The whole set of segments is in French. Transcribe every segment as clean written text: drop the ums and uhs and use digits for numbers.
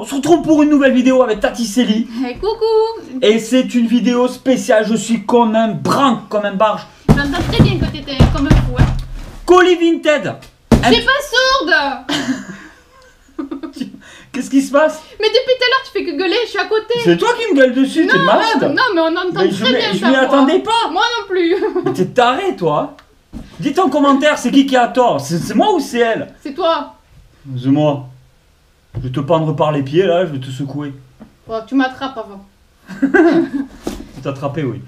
On se retrouve pour une nouvelle vidéo avec Tati Célie. Hey, coucou. Et c'est une vidéo spéciale, je suis comme un brin, comme un barge. J'entends très bien que t'étais comme un fou, hein. Colis Vinted. J'ai pas sourde. Qu'est-ce qui se passe? Mais depuis tout à l'heure tu fais que gueuler, je suis à côté. C'est toi qui me gueules dessus, t'es malade. Non mais on entend Mais très bien je ta m'y voix. attendais pas. Moi non plus. Mais t'es taré toi. Dites en commentaire, c'est qui a tort? C'est moi ou c'est elle? C'est toi. C'est moi. Je vais te pendre par les pieds là, je vais te secouer. Oh, tu m'attrapes avant. Je vais t'attraper, oui.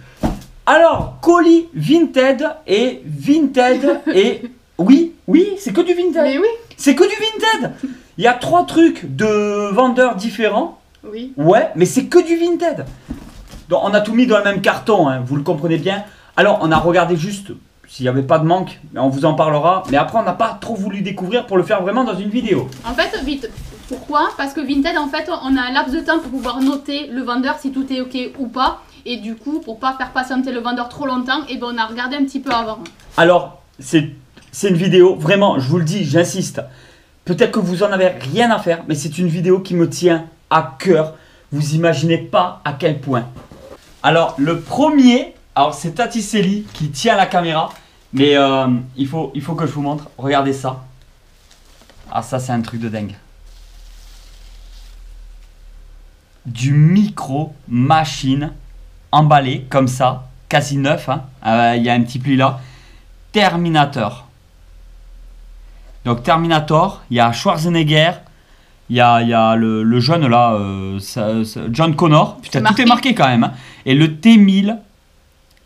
Alors, colis Vinted et Vinted et... Oui, c'est que du Vinted. Mais oui. C'est que du Vinted. Il y a 3 trucs de vendeurs différents. Oui. Ouais, mais c'est que du Vinted. Donc on a tout mis dans le même carton, hein, vous le comprenez bien. Alors on a regardé juste s'il n'y avait pas de manque, mais on vous en parlera. Mais après on n'a pas trop voulu découvrir pour le faire vraiment dans une vidéo. En fait, vite. Pourquoi? Parce que Vinted, en fait, on a un laps de temps pour pouvoir noter le vendeur si tout est ok ou pas. Et du coup, pour pas faire patienter le vendeur trop longtemps, et ben on a regardé un petit peu avant. Alors c'est une vidéo, vraiment, je vous le dis, j'insiste. Peut-être que vous en avez rien à faire, mais c'est une vidéo qui me tient à cœur. Vous imaginez pas à quel point. Alors le premier, alors c'est Tati Célie qui tient la caméra, mais il faut que je vous montre. Regardez ça. Ah ça c'est un truc de dingue. Du micro machine emballé comme ça, quasi neuf. Hein. Il y a un petit pli là. Terminator. Donc Terminator, il y a Schwarzenegger, il y a le jeune là, John Connor. Putain, tout est marqué quand même. Hein. Et le T1000.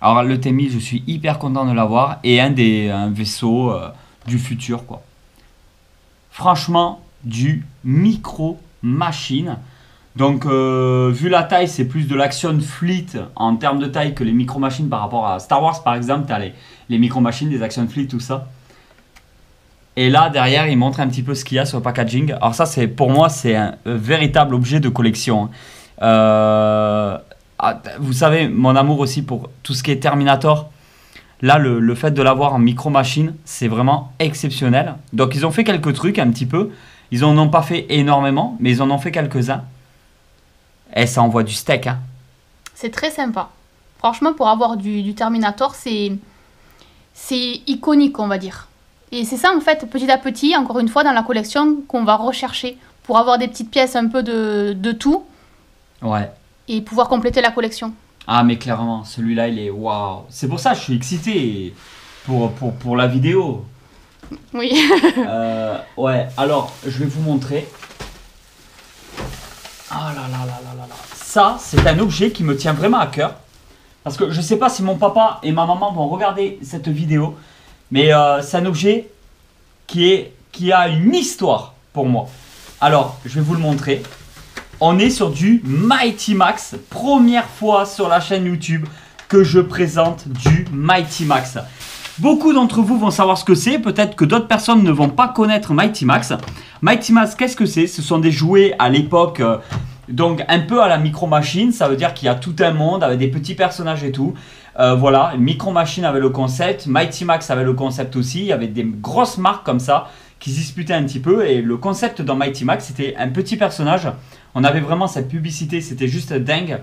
Alors le T1000, je suis hyper content de l'avoir. Et un vaisseau du futur quoi. Franchement, du micro-machine. Donc vu la taille, c'est plus de l'Action Fleet en termes de taille que les micro-machines par rapport à Star Wars par exemple. Tu as les micro-machines, des Action Fleet, tout ça. Et là, derrière, il montre un petit peu ce qu'il y a sur le packaging. Alors ça, pour moi, c'est un véritable objet de collection. Vous savez, mon amour aussi pour tout ce qui est Terminator. Là, le fait de l'avoir en micro-machine, c'est vraiment exceptionnel. Donc, ils ont fait quelques trucs un petit peu. Ils n'en ont pas fait énormément, mais ils en ont fait quelques-uns. Et ça envoie du steak. Hein. C'est très sympa. Franchement, pour avoir du Terminator, c'est iconique, on va dire. Et c'est ça, en fait, petit à petit, encore une fois, dans la collection, qu'on va rechercher pour avoir des petites pièces un peu de tout. Ouais. Et pouvoir compléter la collection. Ah, mais clairement, celui-là, il est waouh. C'est pour ça que je suis excité pour la vidéo. Oui. Ouais, alors, je vais vous montrer. Ah là là là là là là. Ça, c'est un objet qui me tient vraiment à cœur. Parce que je sais pas si mon papa et ma maman vont regarder cette vidéo. Mais c'est un objet qui a une histoire pour moi. Alors, je vais vous le montrer. On est sur du Mighty Max. Première fois sur la chaîne YouTube que je présente du Mighty Max. Beaucoup d'entre vous vont savoir ce que c'est. Peut-être que d'autres personnes ne vont pas connaître Mighty Max. Mighty Max, qu'est-ce que c'est? Ce sont des jouets à l'époque... donc un peu à la Micro Machine. Ça veut dire qu'il y a tout un monde avec des petits personnages et tout. Voilà, Micro Machine avait le concept, Mighty Max avait le concept aussi, il y avait des grosses marques comme ça qui se disputaient un petit peu et le concept dans Mighty Max c'était un petit personnage, on avait vraiment cette publicité, c'était juste dingue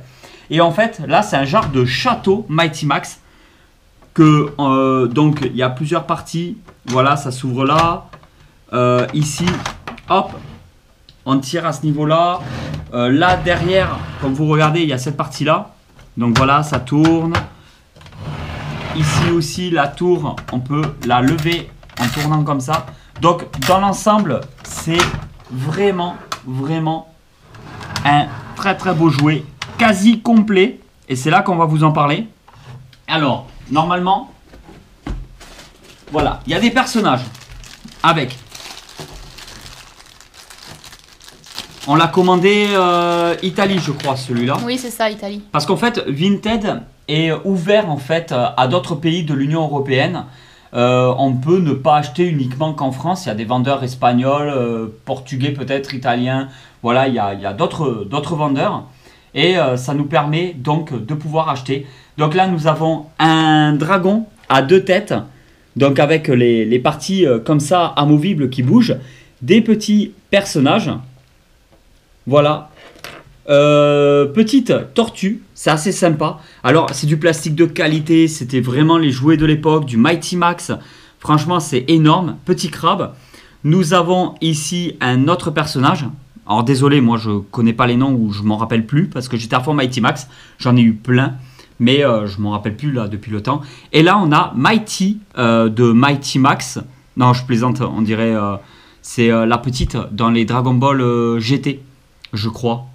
et en fait là c'est un genre de château Mighty Max que donc il y a plusieurs parties, voilà ça s'ouvre là, ici hop on tire à ce niveau là, là derrière comme vous regardez il y a cette partie là, donc voilà ça tourne. Ici aussi, la tour, on peut la lever en tournant comme ça. Donc, dans l'ensemble, c'est vraiment, vraiment un très, très beau jouet, quasi complet. Et c'est là qu'on va vous en parler. Alors, normalement, voilà, il y a des personnages avec. On l'a commandé Italie, je crois, celui-là. Oui, c'est ça, Italie. Parce qu'en fait, Vinted est ouvert en fait à d'autres pays de l'Union européenne. On peut ne pas acheter uniquement qu'en France. Il y a des vendeurs espagnols, portugais peut-être, italiens. Voilà, il y a d'autres vendeurs. Et ça nous permet donc de pouvoir acheter. Donc là, nous avons un dragon à 2 têtes. Donc avec les parties comme ça, amovibles qui bougent. Des petits personnages. Voilà. Petite tortue, c'est assez sympa. Alors, c'est du plastique de qualité. C'était vraiment les jouets de l'époque, du Mighty Max. Franchement, c'est énorme. Petit crabe. Nous avons ici un autre personnage. Alors, désolé, moi, je connais pas les noms ou je m'en rappelle plus parce que j'étais à fond Mighty Max. J'en ai eu plein. Mais je m'en rappelle plus là depuis le temps. Et là, on a Mighty de Mighty Max. Non, je plaisante, on dirait c'est la petite dans les Dragon Ball GT, je crois.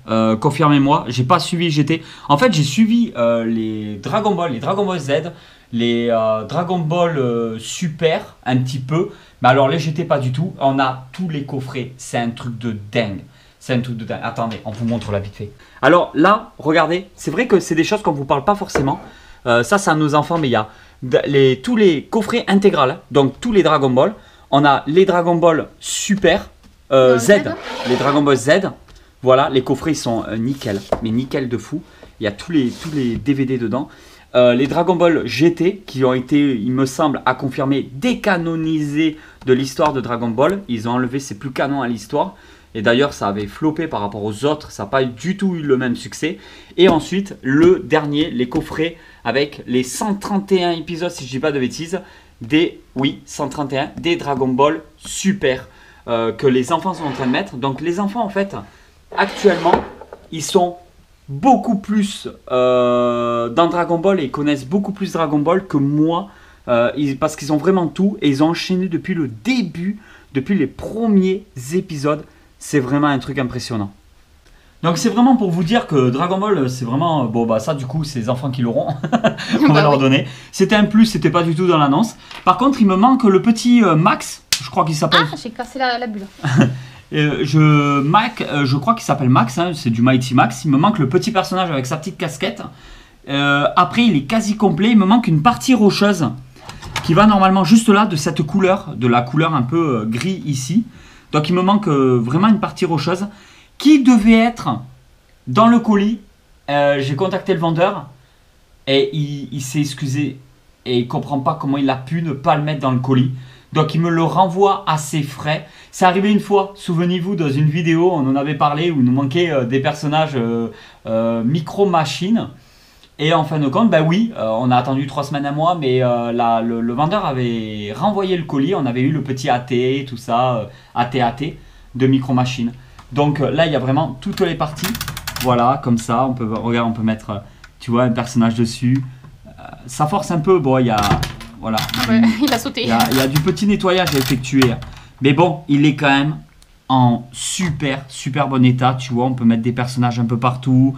Confirmez-moi, j'ai pas suivi GT. En fait, j'ai suivi les Dragon Ball Z, les Dragon Ball Super un petit peu. Mais alors les GT pas du tout. On a tous les coffrets, c'est un truc de dingue. C'est un truc de dingue. Attendez, on vous montre là vite fait. Alors là, regardez, c'est vrai que c'est des choses qu'on ne vous parle pas forcément. Ça, c'est à nos enfants, mais il y a tous les coffrets intégrales, donc tous les Dragon Ball. On a les Dragon Ball Super Z, les Dragon Ball Z. Voilà, les coffrets ils sont nickel, mais nickel de fou. Il y a tous les DVD dedans. Les Dragon Ball GT qui ont été, il me semble, à confirmer, décanonisés de l'histoire de Dragon Ball. Ils ont enlevé, c'est plus canon à l'histoire. Et d'ailleurs, ça avait floppé par rapport aux autres. Ça n'a pas du tout eu le même succès. Et ensuite, le dernier, les coffrets avec les 131 épisodes, si je ne dis pas de bêtises, 131, des Dragon Ball Super que les enfants sont en train de mettre. Donc les enfants, en fait, actuellement, ils sont beaucoup plus dans Dragon Ball et connaissent beaucoup plus Dragon Ball que moi. Parce qu'ils ont vraiment tout et ils ont enchaîné depuis le début, depuis les premiers épisodes. C'est vraiment un truc impressionnant. Donc c'est vraiment pour vous dire que Dragon Ball, c'est vraiment... Bon bah ça du coup, c'est les enfants qui l'auront. On va leur donner. C'était un plus, c'était pas du tout dans l'annonce. Par contre, il me manque le petit Max. Je crois qu'il s'appelle... Ah, j'ai cassé la bulle. Je crois qu'il s'appelle Max, hein, c'est du Mighty Max. Il me manque le petit personnage avec sa petite casquette. Après, il est quasi complet. Il me manque une partie rocheuse qui va normalement juste là, de cette couleur, de la couleur un peu gris ici. Donc il me manque vraiment une partie rocheuse qui devait être dans le colis. J'ai contacté le vendeur et il s'est excusé et il comprend pas comment il a pu ne pas le mettre dans le colis. Donc il me le renvoie à ses frais. C'est arrivé une fois, souvenez-vous, dans une vidéo, on en avait parlé où il nous manquait des personnages micro-machines. Et en fin de compte, bah oui, on a attendu 3 semaines, un mois, mais le vendeur avait renvoyé le colis. On avait eu le petit AT, tout ça, AT de Micro Machine. Donc là, il y a vraiment toutes les parties. Voilà, comme ça, regarde, on peut mettre, tu vois, un personnage dessus. Ça force un peu, bon, il y a, voilà. Ah ouais, il a sauté. Il y a du petit nettoyage à effectuer. Mais bon, il est quand même en super bon état, tu vois. On peut mettre des personnages un peu partout.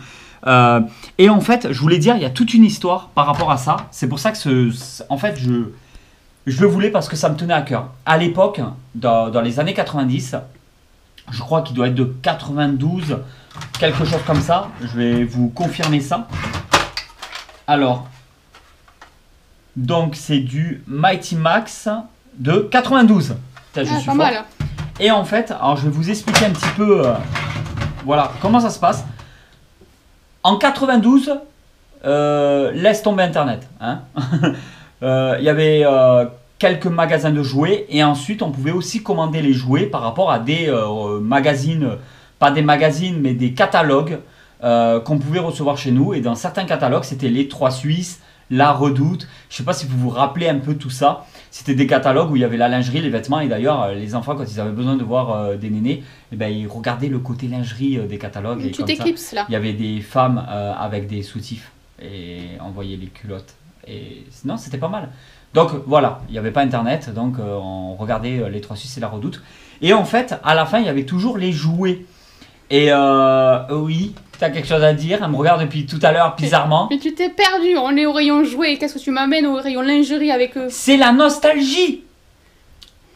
Et en fait, je voulais dire, il y a toute une histoire par rapport à ça. C'est pour ça que en fait, je le voulais parce que ça me tenait à cœur. À l'époque, dans les années 90, je crois qu'il doit être de 92, quelque chose comme ça. Je vais vous confirmer ça. Alors, donc c'est du Mighty Max de 92. Putain, je suis pas fort. mal. Et en fait, alors je vais vous expliquer un petit peu, voilà, comment ça se passe. En 92, laisse tomber Internet. Hein. Il y avait quelques magasins de jouets et ensuite on pouvait aussi commander les jouets par rapport à des magazines, pas des magazines mais des catalogues qu'on pouvait recevoir chez nous. Et dans certains catalogues, c'était les 3 Suisses, la Redoute. Je ne sais pas si vous vous rappelez un peu tout ça. C'était des catalogues où il y avait la lingerie, les vêtements. Et d'ailleurs, les enfants, quand ils avaient besoin de voir des nénés, eh ben, ils regardaient le côté lingerie des catalogues. Tu t'éclipses là. Il y avait des femmes avec des soutifs et on voyait les culottes. Et non, c'était pas mal. Donc voilà, il n'y avait pas Internet, donc on regardait les 3 Suisses et la Redoute. Et en fait, à la fin, il y avait toujours les jouets. Et oui, tu as quelque chose à dire? Elle me regarde depuis tout à l'heure, bizarrement. Mais tu t'es perdu, on est au rayon jouets. Qu'est-ce que tu m'amènes au rayon lingerie avec eux? C'est la nostalgie.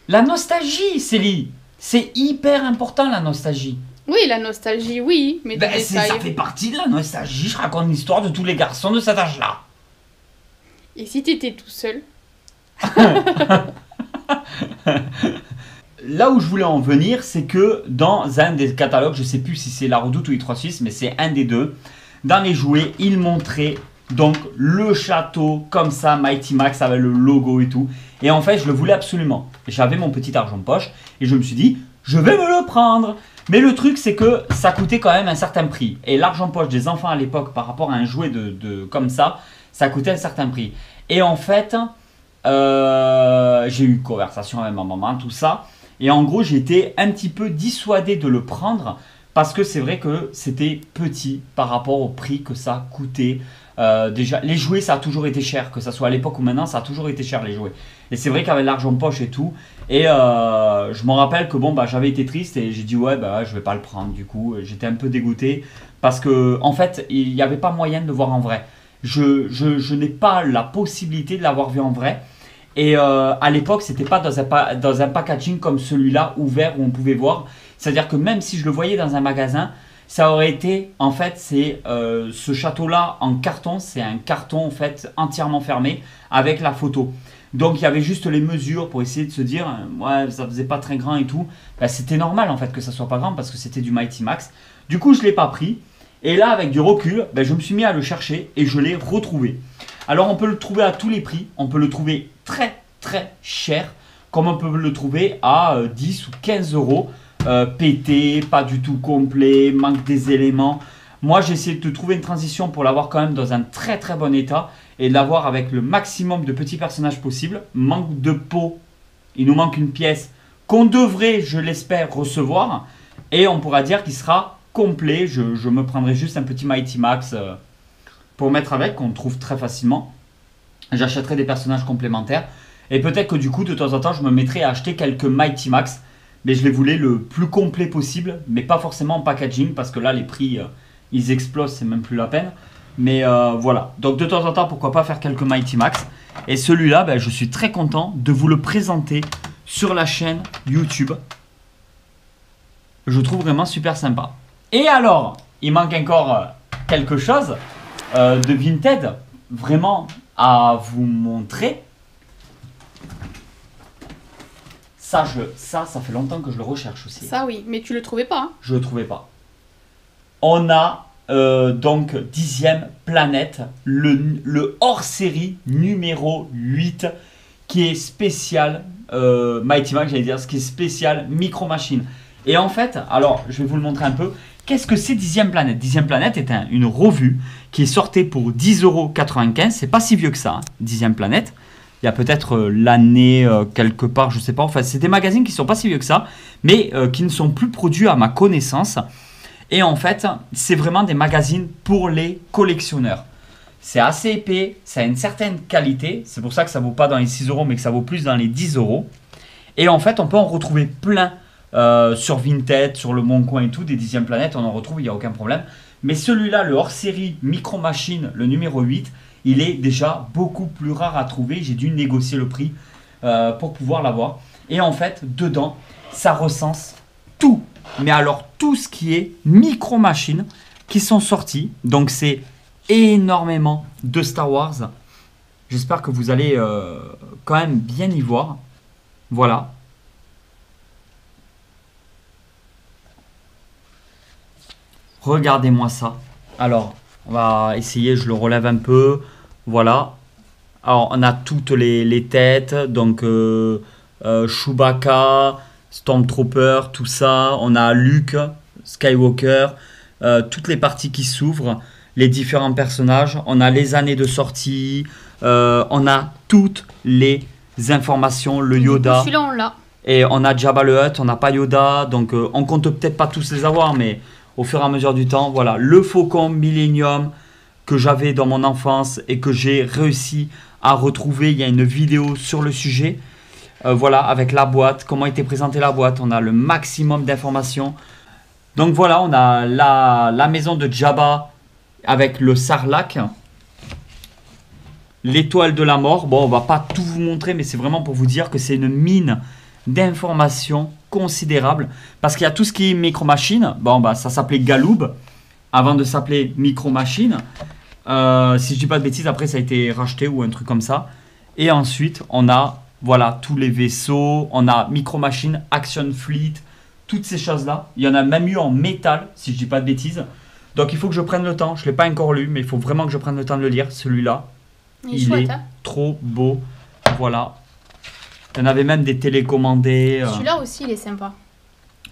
La nostalgie, Célie. C'est hyper important, la nostalgie. Oui, la nostalgie, oui, mais des ça fait partie de la nostalgie. Je raconte l'histoire de tous les garçons de cet âge-là. Et si t'étais tout seul? Là où je voulais en venir, c'est que dans un des catalogues, je sais plus si c'est la Redoute ou les 3 Suisses, mais c'est un des deux, dans les jouets, il montrait donc le château comme ça, Mighty Max avec le logo et tout. Et en fait, je le voulais absolument. J'avais mon petit argent de poche et je me suis dit, je vais me le prendre. Mais le truc, c'est que ça coûtait quand même un certain prix. Et l'argent poche des enfants à l'époque, par rapport à un jouet comme ça coûtait un certain prix. Et en fait, j'ai eu une conversation avec ma maman, tout ça. Et en gros, j'ai été un petit peu dissuadé de le prendre parce que c'est vrai que c'était petit par rapport au prix que ça coûtait. Déjà, les jouets, ça a toujours été cher, que ça soit à l'époque ou maintenant, ça a toujours été cher les jouets. Et c'est vrai qu'avec l'argent poche et tout, et je me rappelle que bon, bah, j'avais été triste et j'ai dit ouais, bah, je vais pas le prendre du coup. J'étais un peu dégoûté parce que en fait, il n'y avait pas moyen de le voir en vrai. Je n'ai pas la possibilité de l'avoir vu en vrai. Et à l'époque, c'était pas dans un packaging comme celui-là, ouvert, où on pouvait voir. C'est-à-dire que même si je le voyais dans un magasin, ça aurait été, en fait, c'est ce château-là en carton. C'est un carton, en fait, entièrement fermé avec la photo. Donc, il y avait juste les mesures pour essayer de se dire, ouais, ça faisait pas très grand et tout. Ben, c'était normal, en fait, que ça soit pas grand parce que c'était du Mighty Max. Du coup, je l'ai pas pris. Et là, avec du recul, ben, je me suis mis à le chercher et je l'ai retrouvé. Alors, on peut le trouver à tous les prix. On peut le trouver très, très cher. Comme on peut le trouver à 10 ou 15 euros. Pété, pas du tout complet, manque des éléments. Moi, j'ai essayé de trouver une transition pour l'avoir quand même dans un très, très bon état. Et de l'avoir avec le maximum de petits personnages possible. Manque de peau. Il nous manque une pièce qu'on devrait, je l'espère, recevoir. Et on pourra dire qu'il sera complet. Je me prendrai juste un petit Mighty Max pour mettre avec, qu'on trouve très facilement. J'achèterai des personnages complémentaires. Et peut-être que du coup, de temps en temps, je me mettrai à acheter quelques Mighty Max. Mais je les voulais le plus complet possible. Mais pas forcément en packaging. Parce que là, les prix, ils explosent. C'est même plus la peine. Mais voilà. Donc de temps en temps, pourquoi pas faire quelques Mighty Max. Et celui-là, ben, je suis très content de vous le présenter sur la chaîne YouTube. Je trouve vraiment super sympa. Et alors, il manque encore quelque chose de Vinted, vraiment à vous montrer. Ça fait longtemps que je le recherche aussi. Ça oui, mais tu le trouvais pas. Hein. Je le trouvais pas. On a donc 10e planète, le hors-série numéro 8 qui est spécial Mighty Max, j'allais dire, ce qui est spécial Micro Machines. Et en fait, alors je vais vous le montrer un peu. Qu'est-ce que c'est 10e planète? 10e planète est une revue qui est sortie pour 10,95 €. C'est pas si vieux que ça, hein, 10e planète. Il y a peut-être l'année quelque part, je sais pas. Enfin, c'est des magazines qui sont pas si vieux que ça, mais qui ne sont plus produits à ma connaissance. Et en fait, c'est vraiment des magazines pour les collectionneurs. C'est assez épais, ça a une certaine qualité. C'est pour ça que ça ne vaut pas dans les 6 €, mais que ça vaut plus dans les 10 €. Et en fait, on peut en retrouver plein sur Vinted, sur Le Bon Coin et tout. Des 10e planètes, on en retrouve, il n'y a aucun problème. Mais celui-là, le hors-série Micro Machines, le numéro 8, il est déjà beaucoup plus rare à trouver. J'ai dû négocier le prix pour pouvoir l'avoir. Et en fait, dedans, ça recense tout. Mais alors, tout ce qui est Micro Machines qui sont sortis. Donc, c'est énormément de Star Wars. J'espère que vous allez quand même bien y voir. Voilà. Regardez-moi ça. Alors, on va essayer, je le relève un peu. Voilà. Alors, on a toutes les têtes. Donc, Chewbacca, Stormtrooper, tout ça. On a Luke, Skywalker. Toutes les parties qui s'ouvrent. Les différents personnages. On a les années de sortie. On a toutes les informations. Le Yoda. Celui-là, on l'a. Et on a Jabba le Hutt. On n'a pas Yoda. Donc, on compte peut-être pas tous les avoir, mais au fur et à mesure du temps, voilà, le Faucon Millennium que j'avais dans mon enfance et que j'ai réussi à retrouver. Il y a une vidéo sur le sujet. Voilà, avec la boîte, comment était présentée la boîte. On a le maximum d'informations. Donc voilà, on a la maison de Jabba avec le Sarlacc. L'étoile de la mort. Bon, on va pas tout vous montrer, mais c'est vraiment pour vous dire que c'est une mine d'informations considérable parce qu'il y a tout ce qui est Micro Machines. Bon, bah, ça s'appelait Galoob avant de s'appeler Micro Machines. Si je dis pas de bêtises, après ça a été racheté ou un truc comme ça. Et ensuite, on a voilà tous les vaisseaux. On a Micro Machines, Action Fleet, toutes ces choses-là. Il y en a même eu en métal, si je dis pas de bêtises. Donc il faut que je prenne le temps. Je l'ai pas encore lu, mais il faut vraiment que je prenne le temps de le lire. Celui-là, il chouette, est hein. trop beau. Voilà. Il y en avait même des télécommandés. Celui-là aussi, il est sympa.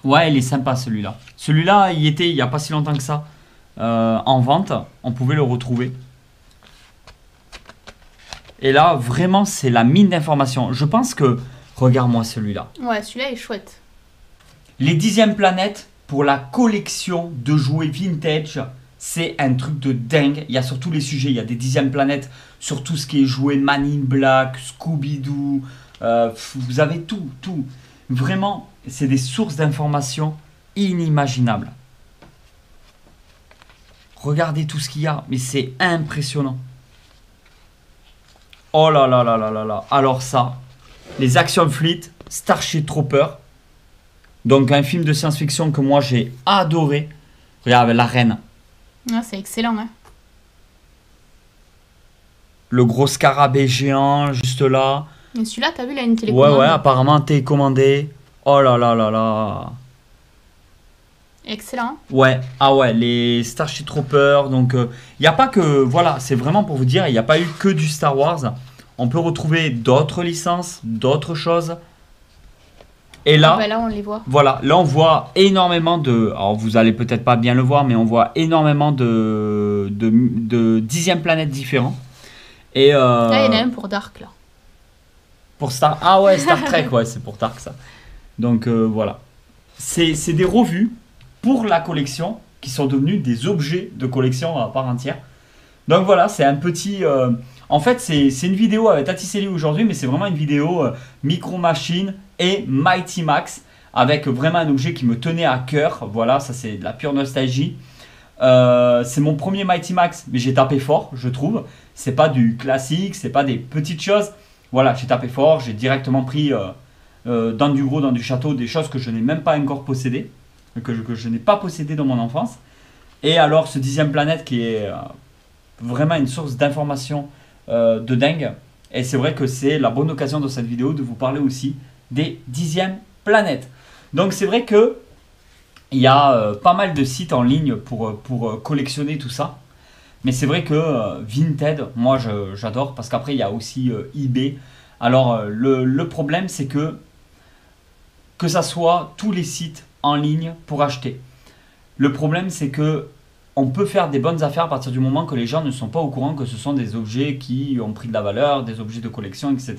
Ouais, il est sympa celui-là. Celui-là, il était il n'y a pas si longtemps que ça en vente. On pouvait le retrouver. Et là, vraiment, c'est la mine d'informations. Je pense que... Regarde-moi celui-là. Ouais, celui-là est chouette. Les 10e planètes pour la collection de jouets vintage. C'est un truc de dingue. Il y a sur tous les sujets. Il y a des 10e planètes sur tout ce qui est jouet Man in Black, Scooby-Doo. Vous avez tout, tout. Vraiment, c'est des sources d'informations inimaginables. Regardez tout ce qu'il y a. Mais c'est impressionnant. Oh là là là là là là. Alors ça, les Action Fleet, Starship Trooper. Donc un film de science-fiction que moi j'ai adoré. Regarde avec la reine. Ah, c'est excellent, hein. Le gros scarabée géant juste là. Et celui-là, t'as vu, il a une télécommande. Ouais, apparemment télécommandé. Oh là là là là. Excellent. Ouais, ah ouais, les Starship Troopers. Donc il n'y a pas que... Voilà, c'est vraiment pour vous dire, il n'y a pas eu que du Star Wars. On peut retrouver d'autres licences, d'autres choses. Et là, bah là, on les voit. Voilà, là on voit énormément de... Alors vous allez peut-être pas bien le voir, mais on voit énormément de 10e planètes différents. Et là, il y en a un pour Dark, là. Pour Star... Ah ouais, Star Trek, ouais, c'est pour Dark ça. Donc voilà. C'est des revues pour la collection qui sont devenues des objets de collection à part entière. Donc voilà, c'est un petit... En fait, c'est une vidéo avec Taticelli aujourd'hui, mais c'est vraiment une vidéo Micro Machine et Mighty Max, avec vraiment un objet qui me tenait à cœur. Voilà, ça c'est de la pure nostalgie. C'est mon premier Mighty Max, mais j'ai tapé fort, je trouve. C'est pas du classique, c'est pas des petites choses. Voilà, j'ai tapé fort, j'ai directement pris dans du gros, dans du château, des choses que je n'ai même pas encore possédées, que je n'ai pas possédées dans mon enfance. Et alors, ce 10e planète qui est vraiment une source d'information de dingue. Et c'est vrai que c'est la bonne occasion de cette vidéo de vous parler aussi des 10e planètes. Donc c'est vrai que il y a pas mal de sites en ligne pour collectionner tout ça. Mais c'est vrai que Vinted, moi j'adore, parce qu'après il y a aussi eBay. Alors le problème c'est que ça soit tous les sites en ligne pour acheter. Le problème c'est que on peut faire des bonnes affaires à partir du moment que les gens ne sont pas au courant que ce sont des objets qui ont pris de la valeur, des objets de collection, etc.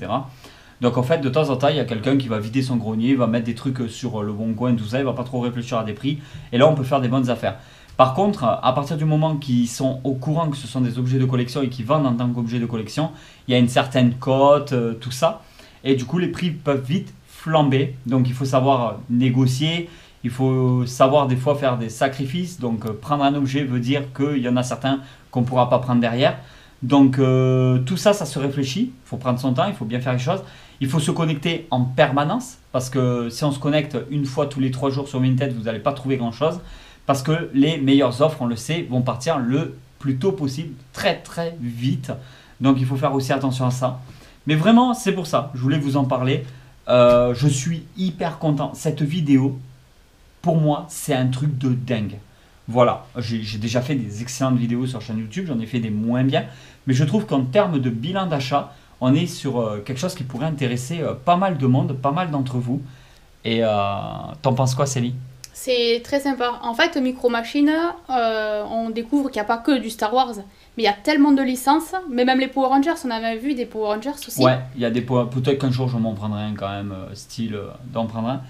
Donc en fait, de temps en temps, il y a quelqu'un qui va vider son grenier, va mettre des trucs sur le bon coin, tout ça, il va pas trop réfléchir à des prix. Et là, on peut faire des bonnes affaires. Par contre, à partir du moment qu'ils sont au courant que ce sont des objets de collection et qu'ils vendent en tant qu'objet de collection, il y a une certaine cote, tout ça. Et du coup, les prix peuvent vite flamber. Donc il faut savoir négocier. Il faut savoir des fois faire des sacrifices. Donc prendre un objet veut dire qu'il y en a certains qu'on ne pourra pas prendre derrière. Donc tout ça, ça se réfléchit. Il faut prendre son temps, il faut bien faire les choses. Il faut se connecter en permanence. Parce que si on se connecte une fois tous les 3 jours sur Vinted, vous n'allez pas trouver grand chose. Parce que les meilleures offres, on le sait, vont partir le plus tôt possible, très très vite. Donc il faut faire aussi attention à ça. Mais vraiment, c'est pour ça, je voulais vous en parler. Je suis hyper content. Cette vidéo, pour moi, c'est un truc de dingue. Voilà, j'ai déjà fait des excellentes vidéos sur la chaîne YouTube, j'en ai fait des moins bien. Mais je trouve qu'en termes de bilan d'achat, on est sur quelque chose qui pourrait intéresser pas mal de monde, pas mal d'entre vous. Et t'en penses quoi, Célie ? C'est très sympa. En fait, Micro Machine, on découvre qu'il n'y a pas que du Star Wars, mais il y a tellement de licences, mais même les Power Rangers, on avait vu des Power Rangers aussi. Ouais, il y a des Power... Peut-être qu'un jour je m'en prendrai un quand même, style d'en prendre un.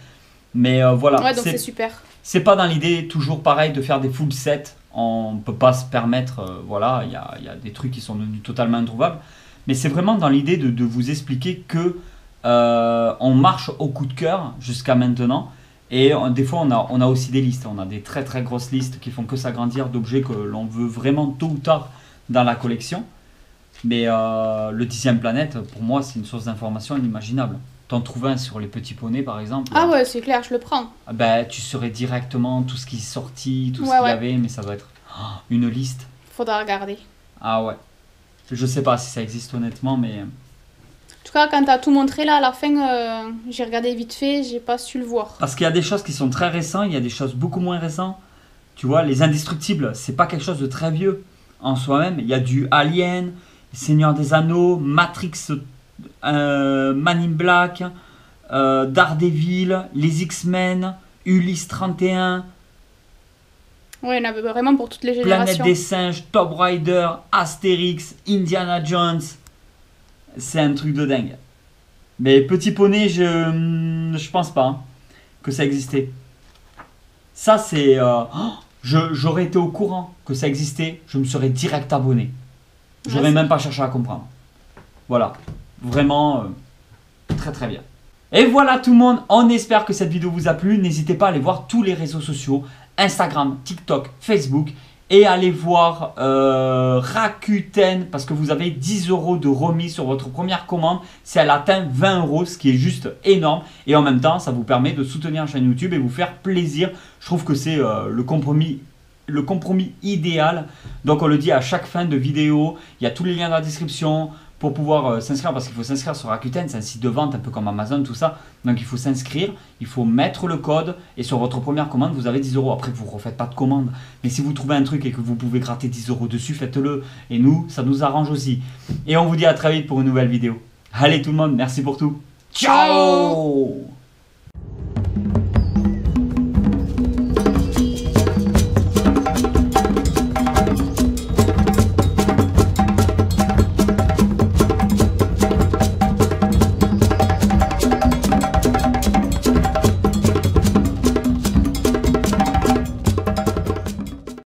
Mais voilà. Ouais, donc c'est super. C'est pas dans l'idée toujours pareil de faire des full sets. On peut pas se permettre, voilà, il y a des trucs qui sont devenus totalement introuvables. Mais c'est vraiment dans l'idée de vous expliquer que on marche au coup de cœur jusqu'à maintenant. Et des fois, on a aussi des listes. On a des très très grosses listes qui font que s'agrandir d'objets que l'on veut vraiment tôt ou tard dans la collection. Mais le 10e planète, pour moi, c'est une source d'information inimaginable. T'en trouves un sur les petits poneys, par exemple. Ah ouais, c'est clair, je le prends. Ben, tu saurais directement tout ce qui est sorti, tout ce qu'il y avait, mais ça doit être une liste. Faudra regarder. Ah ouais. Je sais pas si ça existe honnêtement, mais... En tout cas, quand t'as tout montré là, à la fin, j'ai regardé vite fait, j'ai pas su le voir. Parce qu'il y a des choses qui sont très récentes, il y a des choses beaucoup moins récentes. Tu vois, les Indestructibles, c'est pas quelque chose de très vieux en soi-même. Il y a du Alien, Seigneur des Anneaux, Matrix, Man in Black, Daredevil, les X-Men, Ulysse 31, Ouais, il y en avait vraiment pour toutes les Planète générations. des singes, Top Rider, Astérix, Indiana Jones. C'est un truc de dingue. Mais Petit Poney, je pense pas hein, que ça existait. Ça, c'est... j'aurais été au courant que ça existait, je me serais direct abonné. J'aurais Ouais, même pas cherché à comprendre. Voilà. Vraiment, très très bien. Et voilà tout le monde, on espère que cette vidéo vous a plu. N'hésitez pas à aller voir tous les réseaux sociaux, Instagram, TikTok, Facebook. Et allez voir Rakuten parce que vous avez 10 € de remis sur votre première commande si elle atteint 20 €, ce qui est juste énorme. Et en même temps, ça vous permet de soutenir la chaîne YouTube et vous faire plaisir. Je trouve que c'est le compromis idéal. Donc on le dit à chaque fin de vidéo. Il y a tous les liens dans la description pour pouvoir s'inscrire parce qu'il faut s'inscrire sur Rakuten. C'est un site de vente un peu comme Amazon, tout ça. Donc il faut s'inscrire, il faut mettre le code et sur votre première commande, vous avez 10 €. Après, vous ne refaites pas de commande. Mais si vous trouvez un truc et que vous pouvez gratter 10 € dessus, faites-le. Et nous, ça nous arrange aussi. Et on vous dit à très vite pour une nouvelle vidéo. Allez tout le monde, merci pour tout. Ciao.